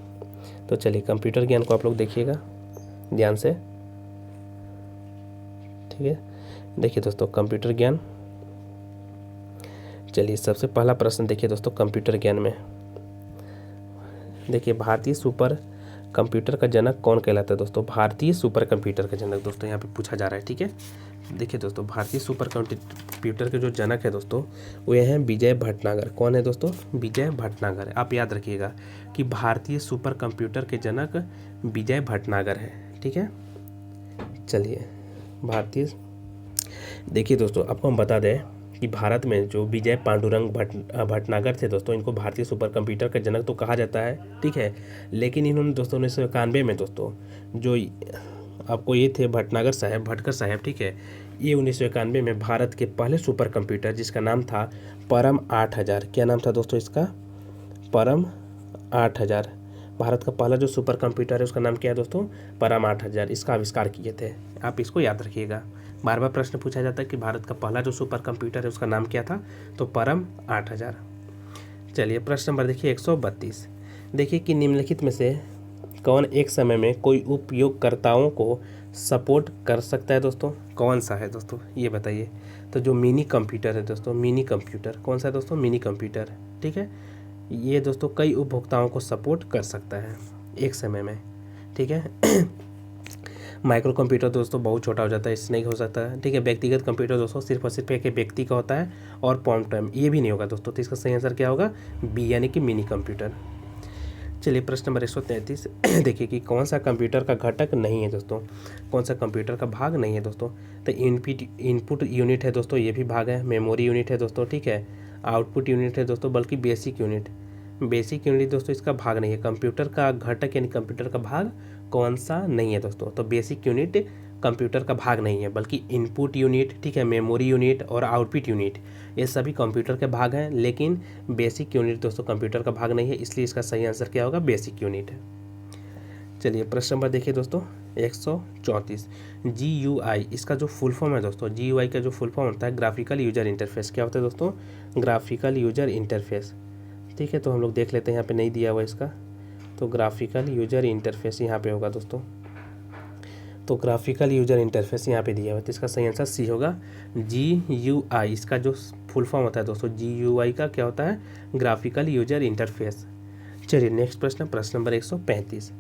तो चलिए कंप्यूटर ज्ञान को आप लोग देखिएगा ध्यान से, ठीक है। देखिए दोस्तों कंप्यूटर ज्ञान, चलिए सबसे पहला प्रश्न देखिए दोस्तों कंप्यूटर ज्ञान में। देखिए भारतीय सुपर कंप्यूटर का जनक कौन कहलाता है दोस्तों? भारतीय सुपर कंप्यूटर का जनक दोस्तों यहाँ पे पूछा जा रहा है, ठीक है। देखिए दोस्तों भारतीय सुपर कंप्यूटर के जो जनक है दोस्तों वो ये हैं विजय भटनागर। कौन है दोस्तों? विजय भटनागर। आप याद रखिएगा कि भारतीय सुपर कंप्यूटर के जनक विजय भटनागर है, ठीक है। चलिए भारतीय, देखिए दोस्तों आपको हम बता दें कि भारत में जो विजय पांडुरंग भटनागर थे दोस्तों, इनको भारतीय सुपर कंप्यूटर का जनक तो कहा जाता है, ठीक है। लेकिन इन्होंने दोस्तों 1991 में दोस्तों जो आपको ये थे भटकर साहब, ठीक है। ये 1991 में भारत के पहले सुपर कंप्यूटर जिसका नाम था परम 8000। क्या नाम था दोस्तों इसका? परम 8000। भारत का पहला जो सुपर कंप्यूटर है उसका नाम क्या है दोस्तों? परम 8000। इसका आविष्कार किए थे। आप इसको याद रखिएगा। बार बार प्रश्न पूछा जाता है कि भारत का पहला जो सुपर कंप्यूटर है उसका नाम क्या था? तो परम 8000। चलिए प्रश्न नंबर देखिए 132। देखिए कि निम्नलिखित में से कौन एक समय में कोई उपयोगकर्ताओं को सपोर्ट कर सकता है दोस्तों? कौन सा है दोस्तों ये बताइए। तो जो मिनी कंप्यूटर है दोस्तों, मिनी कंप्यूटर कौन सा है दोस्तों? मिनी कंप्यूटर, ठीक है। ये दोस्तों कई उपभोक्ताओं को सपोर्ट कर सकता है एक समय में, ठीक है। माइक्रो कंप्यूटर दोस्तों बहुत छोटा हो जाता है, इससे नहीं हो सकता है, ठीक है। व्यक्तिगत कंप्यूटर दोस्तों सिर्फ और सिर्फ एक व्यक्ति का होता है। और पॉम टाइम ये भी नहीं होगा दोस्तों। तो इसका सही आंसर क्या होगा? बी यानी कि मिनी कंप्यूटर। चलिए प्रश्न नंबर 133। देखिए कि कौन सा कंप्यूटर का घटक नहीं है दोस्तों? कौन सा कंप्यूटर का भाग नहीं है दोस्तों? तो इनपुट यूनिट है दोस्तों, ये भी भाग है। मेमोरी यूनिट है दोस्तों, ठीक है। आउटपुट यूनिट है दोस्तों, बल्कि बेसिक यूनिट दोस्तों इसका भाग नहीं है। कंप्यूटर का घटक यानी कंप्यूटर का भाग कौन सा नहीं है दोस्तों? तो बेसिक यूनिट कंप्यूटर का भाग नहीं है, बल्कि इनपुट यूनिट, ठीक है, मेमोरी यूनिट और आउटपुट यूनिट ये सभी कंप्यूटर के भाग हैं। लेकिन बेसिक यूनिट दोस्तों कंप्यूटर का भाग नहीं है, इसलिए इसका सही आंसर क्या होगा? बेसिक यूनिट है। चलिए प्रश्न नंबर देखिए दोस्तों 134। GUI इसका जो फुल फॉर्म है दोस्तों, GUI का जो फुल फॉर्म होता है ग्राफिकल यूजर इंटरफेस। क्या होता है दोस्तों? ग्राफिकल यूजर इंटरफेस, ठीक है। तो हम लोग देख लेते हैं, यहाँ पे नहीं दिया हुआ इसका। तो ग्राफिकल यूजर इंटरफेस यहाँ पे होगा दोस्तों। तो ग्राफिकल यूजर इंटरफेस यहाँ पे दिया हुआ है, तो इसका सही आंसर सी होगा। GUI इसका जो फुल फॉर्म होता है दोस्तों, GUI का क्या होता है? Graphical user interface. चलिए नेक्स्ट प्रश्न नंबर 135।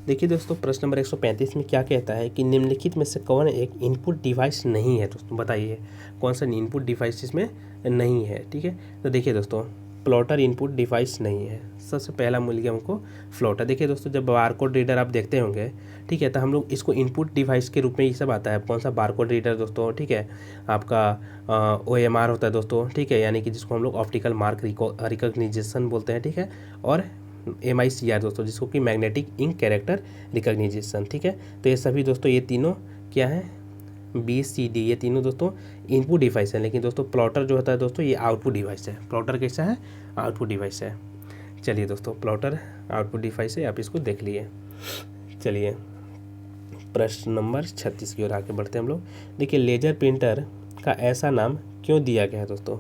देखिए दोस्तों प्रश्न नंबर 135 में क्या कहता है कि निम्नलिखित में से कौन एक इनपुट डिवाइस नहीं है दोस्तों? बताइए कौन सा इनपुट डिवाइस इसमें नहीं है, ठीक है। तो देखिए दोस्तों प्लॉटर इनपुट डिवाइस नहीं है। सबसे पहला मिल गया हमको फ्लोटर। देखिए दोस्तों जब बारकोड रीडर आप देखते होंगे, ठीक है, तो हम लोग इसको इनपुट डिवाइस के रूप में ये सब आता है। कौन सा? बारकोड रीडर दोस्तों, ठीक है। आपका OMR होता है दोस्तों, ठीक है, यानी कि जिसको हम लोग ऑप्टिकल मार्क रिकॉग्निजेशन बोलते हैं, ठीक है। और MICR दोस्तों जिसको कि मैग्नेटिक इंक कैरेक्टर रिकॉग्निजेशन, ठीक है। तो ये सभी दोस्तों ये तीनों क्या है? BCD ये तीनों दोस्तों इनपुट डिवाइस है। लेकिन दोस्तों प्लॉटर जो होता है दोस्तों ये आउटपुट डिवाइस है। प्लॉटर कैसा है? आउटपुट डिवाइस है। चलिए दोस्तों प्लॉटर आउटपुट डिवाइस है, आप इसको देख लिए। चलिए प्रश्न नंबर 36 की ओर आगे बढ़ते हैं हम लोग। देखिए लेजर प्रिंटर का ऐसा नाम क्यों दिया गया है दोस्तों?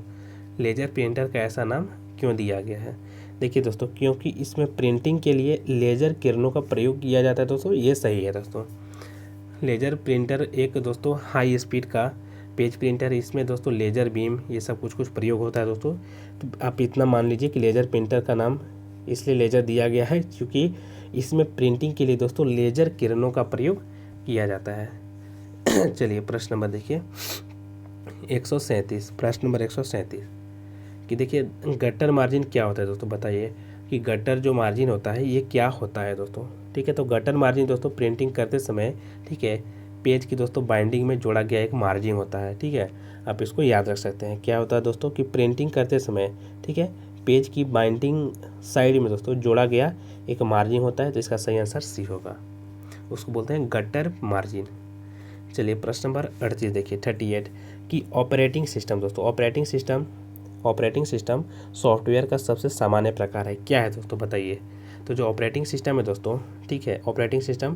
लेजर प्रिंटर का ऐसा नाम क्यों दिया गया है? देखिए दोस्तों क्योंकि इसमें प्रिंटिंग के लिए लेजर किरणों का प्रयोग किया जाता है दोस्तों, ये सही है दोस्तों। लेज़र प्रिंटर एक दोस्तों हाई स्पीड का पेज प्रिंटर है। इसमें दोस्तों लेज़र बीम ये सब कुछ प्रयोग होता है दोस्तों। तो आप इतना मान लीजिए कि लेज़र प्रिंटर का नाम इसलिए लेज़र दिया गया है क्योंकि इसमें प्रिंटिंग के लिए दोस्तों लेज़र किरणों का प्रयोग किया जाता है। चलिए प्रश्न नंबर देखिए 137। प्रश्न नंबर 137 कि देखिए गटर मार्जिन क्या होता है दोस्तों, बताइए कि गटर जो मार्जिन होता है ये क्या होता है दोस्तों। ठीक है, तो गटर मार्जिन दोस्तों प्रिंटिंग करते समय, ठीक है, पेज की दोस्तों बाइंडिंग में जोड़ा गया एक मार्जिन होता है। ठीक है, आप इसको याद रख सकते हैं। क्या होता है दोस्तों कि प्रिंटिंग करते समय, ठीक है, पेज की बाइंडिंग साइड में दोस्तों जोड़ा गया एक मार्जिन होता है। तो इसका सही आंसर सी होगा, उसको बोलते हैं गटर मार्जिन। चलिए प्रश्न नंबर 38 देखिए 38 कि ऑपरेटिंग सिस्टम दोस्तों, ऑपरेटिंग सिस्टम सॉफ्टवेयर का सबसे सामान्य प्रकार है। क्या है दोस्तों बताइए। तो जो ऑपरेटिंग सिस्टम है दोस्तों, ठीक है, ऑपरेटिंग सिस्टम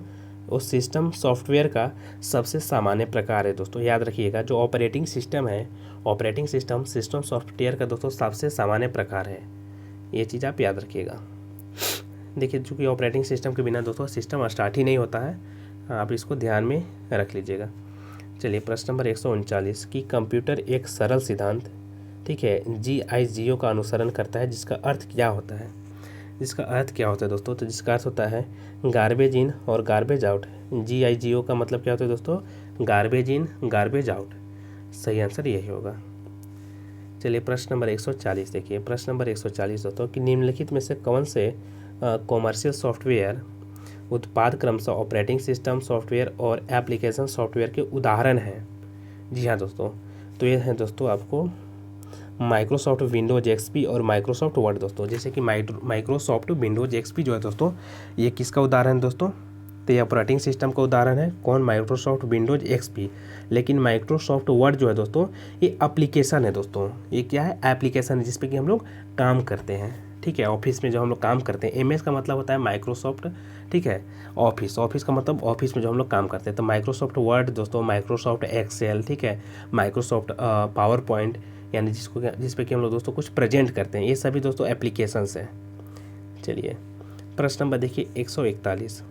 उस सिस्टम सॉफ्टवेयर का सबसे सामान्य प्रकार है दोस्तों। याद रखिएगा, जो ऑपरेटिंग सिस्टम है, ऑपरेटिंग सिस्टम सॉफ्टवेयर का दोस्तों सबसे सामान्य प्रकार है। ये चीज़ आप याद रखिएगा। देखिए चूँकि ऑपरेटिंग सिस्टम के बिना दोस्तों सिस्टम स्टार्ट ही नहीं होता है, आप इसको ध्यान में रख लीजिएगा। चलिए प्रश्न नंबर 139 कि कंप्यूटर एक सरल सिद्धांत, ठीक है, GIGO का अनुसरण करता है, जिसका अर्थ क्या होता है। जिसका अर्थ क्या होता है दोस्तों, तो जिसका अर्थ होता है गार्बेज इन और गार्बेज आउट। GIGO का मतलब क्या होता है दोस्तों, गार्बेज इन गार्बेज आउट। सही आंसर यही होगा। चलिए प्रश्न नंबर 140 देखिए। प्रश्न नंबर 140 दोस्तों कि निम्नलिखित में से कौन से कॉमर्शियल सॉफ्टवेयर उत्पाद क्रमशः ऑपरेटिंग सिस्टम सॉफ्टवेयर और एप्लीकेशन सॉफ्टवेयर के उदाहरण हैं। जी हाँ दोस्तों, तो ये हैं दोस्तों आपको माइक्रोसॉफ्ट विंडोज XP और माइक्रोसॉफ्ट वर्ड दोस्तों। जैसे कि माइक्रोसॉफ्ट विंडोज XP जो है दोस्तों, ये किसका उदाहरण है दोस्तों, तो ये ऑपरेटिंग सिस्टम का उदाहरण है। कौन, माइक्रोसॉफ्ट विंडोज XP। लेकिन माइक्रोसॉफ्ट वर्ड जो है दोस्तों, ये एप्लीकेशन है दोस्तों। ये क्या है, एप्लीकेशन है जिसपे कि हम लोग काम करते हैं। ठीक है, ऑफिस में जो हम लोग काम करते हैं, MS का मतलब होता है माइक्रोसॉफ्ट, ठीक है, ऑफिस का मतलब ऑफिस में जो हम लोग काम करते हैं। तो माइक्रोसॉफ्ट वर्ड दोस्तों, माइक्रोसॉफ्ट एक्सेल, ठीक है, माइक्रोसॉफ्ट पावर पॉइंट, यानी जिस पे कि हम लोग दोस्तों कुछ प्रेजेंट करते हैं, ये सभी दोस्तों एप्लीकेशंस हैं। चलिए प्रश्न नंबर देखिए 141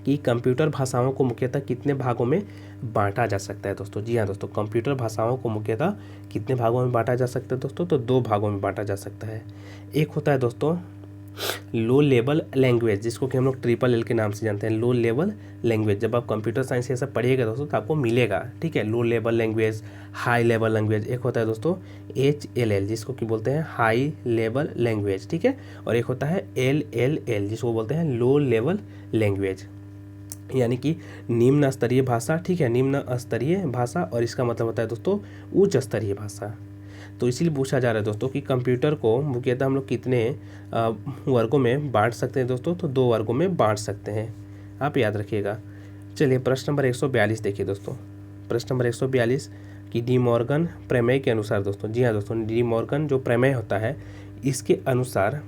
कि कंप्यूटर भाषाओं को मुख्यतः कितने भागों में बांटा जा सकता है दोस्तों। जी हाँ दोस्तों, कंप्यूटर भाषाओं को मुख्यतः कितने भागों में बांटा जा सकता है दोस्तों, तो 2 भागों में बांटा जा सकता है। एक होता है दोस्तों लो लेवल लैंग्वेज, जिसको कि हम लोग LLL के नाम से जानते हैं, लो लेवल लैंग्वेज। जब आप कंप्यूटर साइंस ये सब पढ़िएगा दोस्तों तो आपको मिलेगा, ठीक है, low level language, high level language. एक होता है दोस्तों HLL, जिसको कि बोलते हैं हाई लेवल लैंग्वेज, ठीक है, और एक होता है LLL, जिसको बोलते हैं लो लेवल लैंग्वेज, यानी कि निम्न स्तरीय भाषा, ठीक है, निम्न स्तरीय भाषा, और इसका मतलब होता है दोस्तों उच्च स्तरीय भाषा। तो इसीलिए पूछा जा रहा है दोस्तों कि कंप्यूटर को मुख्यतः हम लोग कितने वर्गों में बांट सकते हैं दोस्तों, तो 2 वर्गों में बांट सकते हैं, आप याद रखिएगा। चलिए प्रश्न नंबर 142 देखिए दोस्तों। प्रश्न नंबर 142 कि डी मॉर्गन प्रमेय के अनुसार दोस्तों, जी हाँ दोस्तों, डी मॉर्गन जो प्रमेय होता है इसके अनुसार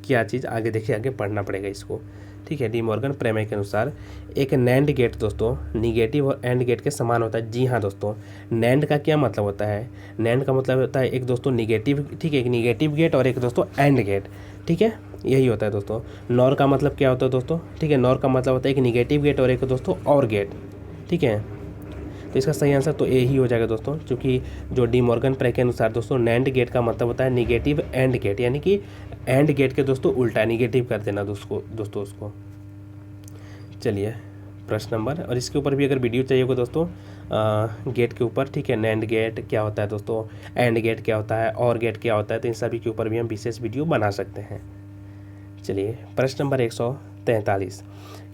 क्या चीज़, आगे देखिए, आगे पढ़ना पड़ेगा इसको, ठीक है। डी मॉर्गन प्रमेय के अनुसार एक नैंड गेट दोस्तों निगेटिव और एंड गेट के समान होता है। जी हाँ दोस्तों, नैंड का क्या मतलब होता है, नैंड का मतलब होता है एक दोस्तों निगेटिव, ठीक है, एक निगेटिव गेट और एक दोस्तों एंड गेट, ठीक है, यही होता है दोस्तों। नॉर का मतलब क्या होता है दोस्तों, ठीक है, नॉर का मतलब होता है एक निगेटिव गेट और एक दोस्तों और गेट, ठीक है। तो इसका सही आंसर तो ए ही हो जाएगा दोस्तों, क्योंकि जो डी मॉर्गन प्रमेय के अनुसार दोस्तों नैंड गेट का मतलब होता है निगेटिव एंड गेट, यानी कि एंड गेट के दोस्तों उल्टा निगेटिव कर देना दोस्तों उसको। चलिए प्रश्न नंबर, और इसके ऊपर भी अगर वीडियो चाहिए होगा दोस्तों गेट के ऊपर, ठीक है, नैंड गेट क्या होता है दोस्तों, एंड गेट क्या होता है, और गेट क्या होता है, तो इन सभी के ऊपर भी हम विशेष वीडियो बना सकते हैं। चलिए प्रश्न नंबर 143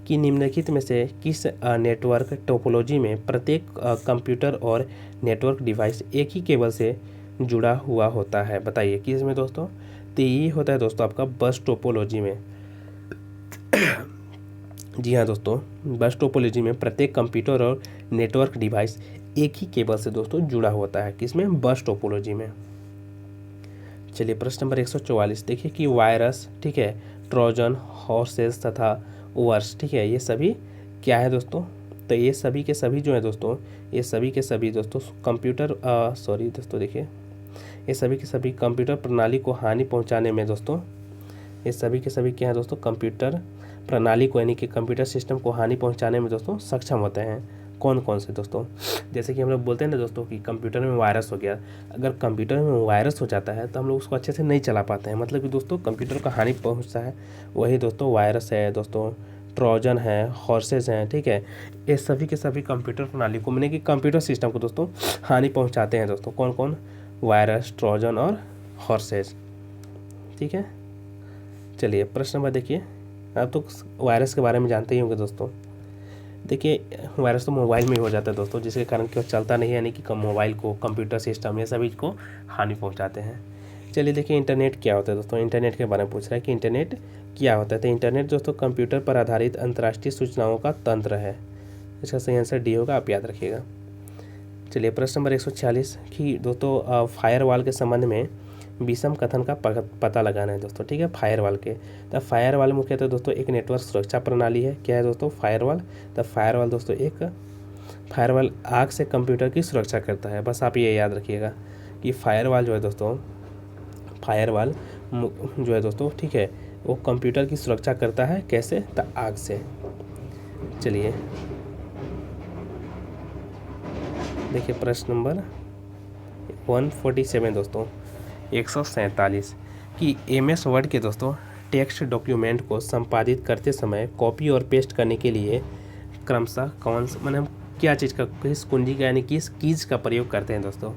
कि निम्नलिखित में से किस नेटवर्क टोपोलॉजी में प्रत्येक कंप्यूटर और नेटवर्क डिवाइस एक ही केबल से जुड़ा हुआ होता है, बताइए किस में दोस्तों। तो ये होता है दोस्तों आपका बस टोपोलॉजी में। जी हाँ दोस्तों, बस टोपोलॉजी में प्रत्येक कंप्यूटर और नेटवर्क डिवाइस एक ही केबल से दोस्तों जुड़ा होता है, किसमें, बस टोपोलॉजी में। चलिए प्रश्न नंबर 144 देखिए कि वायरस, ठीक है, ट्रोजन, हॉर्सेस तथा वर्स, ठीक है, ये सभी क्या है दोस्तों, तो ये सभी के सभी जो है दोस्तों, ये सभी के सभी दोस्तों कंप्यूटर देखिए, ये सभी के सभी कंप्यूटर प्रणाली को हानि पहुंचाने में दोस्तों ये सभी के सभी क्या हैं दोस्तों, कंप्यूटर प्रणाली को यानी कि कंप्यूटर सिस्टम को हानि पहुंचाने में दोस्तों सक्षम होते हैं। कौन कौन से दोस्तों, जैसे कि हम लोग बोलते हैं ना दोस्तों कि कंप्यूटर में वायरस हो गया। अगर कंप्यूटर में वायरस हो जाता है तो हम लोग उसको अच्छे से नहीं चला पाते हैं, मतलब कि दोस्तों कंप्यूटर को हानि पहुंचता है। वही दोस्तों वायरस है दोस्तों, ट्रोजन है, हॉर्सेस हैं, ठीक है। ये सभी के सभी कंप्यूटर प्रणाली को यानी कि कंप्यूटर सिस्टम को दोस्तों हानि पहुँचाते हैं दोस्तों। कौन कौन, वायरस, ट्रोजन और हॉर्सेस, ठीक है। चलिए प्रश्न नंबर देखिए। आप तो वायरस के बारे में जानते ही होंगे दोस्तों। देखिए वायरस तो मोबाइल में ही हो जाता है दोस्तों, जिसके कारण क्यों चलता नहीं है, यानी कि मोबाइल को, कंप्यूटर सिस्टम, ये सभी को हानि पहुंचाते हैं। चलिए देखिए इंटरनेट क्या होता है दोस्तों। इंटरनेट के बारे में पूछ रहा है कि इंटरनेट क्या होता है। तो इंटरनेट दोस्तों कंप्यूटर पर आधारित अंतर्राष्ट्रीय सूचनाओं का तंत्र है। इसका सही आंसर डी होगा, आप याद रखिएगा। चलिए प्रश्न नंबर 146 कि दोस्तों फायरवॉल के संबंध में विषम कथन का पता लगाना है दोस्तों, ठीक है। फायरवॉल के, तो फायरवॉल मुख्यतः दोस्तों एक नेटवर्क सुरक्षा प्रणाली है। क्या है दोस्तों, फायरवॉल। तो फायरवॉल दोस्तों फायरवॉल आग से कंप्यूटर की सुरक्षा करता है। बस आप ये याद रखिएगा कि फायरवॉल जो है दोस्तों, फायरवॉल जो है दोस्तों, ठीक है, वो कंप्यूटर की सुरक्षा करता है। कैसे, तो आग से। चलिए देखिए प्रश्न नंबर 147 दोस्तों, 147 कि MS वर्ड के दोस्तों टेक्स्ट डॉक्यूमेंट को संपादित करते समय कॉपी और पेस्ट करने के लिए क्रमशः कौन सा, मतलब हम क्या चीज़ का, किस कुंजी का यानी किस कीज का प्रयोग करते हैं दोस्तों।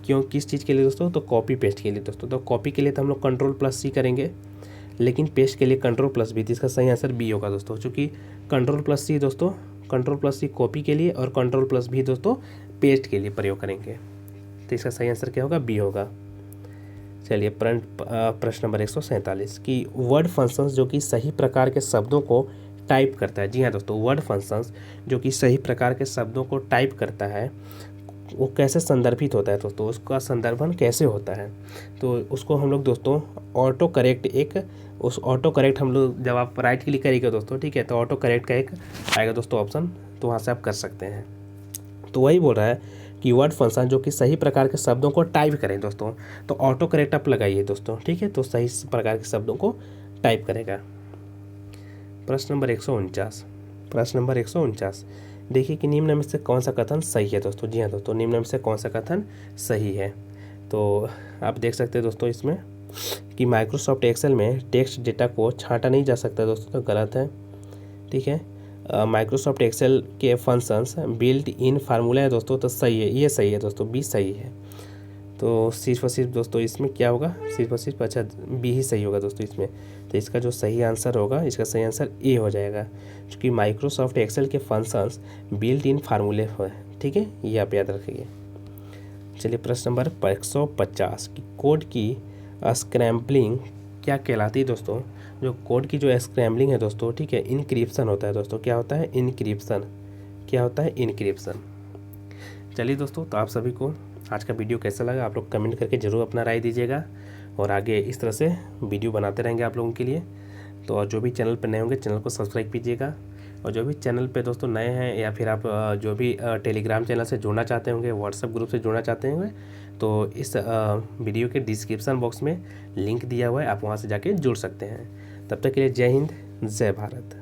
क्यों, किस चीज़ के लिए दोस्तों, तो कॉपी पेस्ट के लिए दोस्तों। तो कॉपी के लिए तो हम लोग Ctrl+C करेंगे, लेकिन पेस्ट के लिए Ctrl+V। इसका सही आंसर बी होगा दोस्तों, चूँकि Ctrl+C दोस्तों, Ctrl+C कॉपी के लिए और Ctrl+V दोस्तों पेस्ट के लिए प्रयोग करेंगे। तो इसका सही आंसर क्या होगा, बी होगा। चलिए प्रश्न नंबर 147 कि वर्ड फंक्शंस जो कि सही प्रकार के शब्दों को टाइप करता है। जी हाँ दोस्तों, वर्ड फंक्शंस जो कि सही प्रकार के शब्दों को टाइप करता है वो कैसे संदर्भित होता है दोस्तों, उसका संदर्भन कैसे होता है। तो उसको हम लोग दोस्तों ऑटो करेक्ट, उस ऑटो करेक्ट हम लोग जब आप राइट क्लिक करिएगा दोस्तों, ठीक है, तो ऑटो करेक्ट का एक आएगा दोस्तों ऑप्शन, तो वहाँ से आप कर सकते हैं। तो वही बोल रहा है कि वर्ड फंक्शन जो कि सही प्रकार के शब्दों को टाइप करें दोस्तों, तो ऑटो करेक्ट आप लगाइए दोस्तों, ठीक है, तो सही प्रकार के शब्दों को टाइप करेगा। प्रश्न नंबर 149 देखिए कि निम्न में से कौन सा कथन सही है दोस्तों। जी हाँ दोस्तों, निम्न में से कौन सा कथन सही है। तो आप देख सकते हैं दोस्तों इसमें कि माइक्रोसॉफ्ट एक्सेल में टेक्स्ट डेटा को छांटा नहीं जा सकता दोस्तों, तो गलत है, ठीक है। माइक्रोसॉफ्ट एक्सेल के फंक्शंस बिल्ट इन फार्मूला है दोस्तों, तो सही है, ये सही है दोस्तों, बी सही है। तो सिर्फ और सिर्फ दोस्तों इसमें क्या होगा, सिर्फ और सिर्फ अच्छा बी ही सही होगा दोस्तों इसमें। तो इसका जो सही आंसर होगा, इसका सही आंसर ए हो जाएगा, क्योंकि माइक्रोसॉफ्ट एक्सेल के फंक्शंस बिल्ट इन फार्मूले है, ठीक है, ये आप याद रखिए। चलिए प्रश्न नंबर 150 कि कोड की स्क्रैम्बलिंग क्या कहलाती है दोस्तों। जो कोड की जो स्क्रैम्बलिंग है दोस्तों, ठीक है, इनक्रिप्शन होता है दोस्तों। क्या होता है, इनक्रिप्शन। क्या होता है, इनक्रिप्शन। चलिए दोस्तों, तो आप सभी को आज का वीडियो कैसा लगा आप लोग कमेंट करके ज़रूर अपना राय दीजिएगा, और आगे इस तरह से वीडियो बनाते रहेंगे आप लोगों के लिए। तो और जो भी चैनल पर नए होंगे चैनल को सब्सक्राइब कीजिएगा, और जो भी चैनल पे दोस्तों नए हैं या फिर आप जो भी टेलीग्राम चैनल से जुड़ना चाहते होंगे, व्हाट्सएप ग्रुप से जुड़ना चाहते होंगे, तो इस वीडियो के डिस्क्रिप्शन बॉक्स में लिंक दिया हुआ है, आप वहाँ से जाके जुड़ सकते हैं। तब तक के लिए जय हिंद, जय भारत।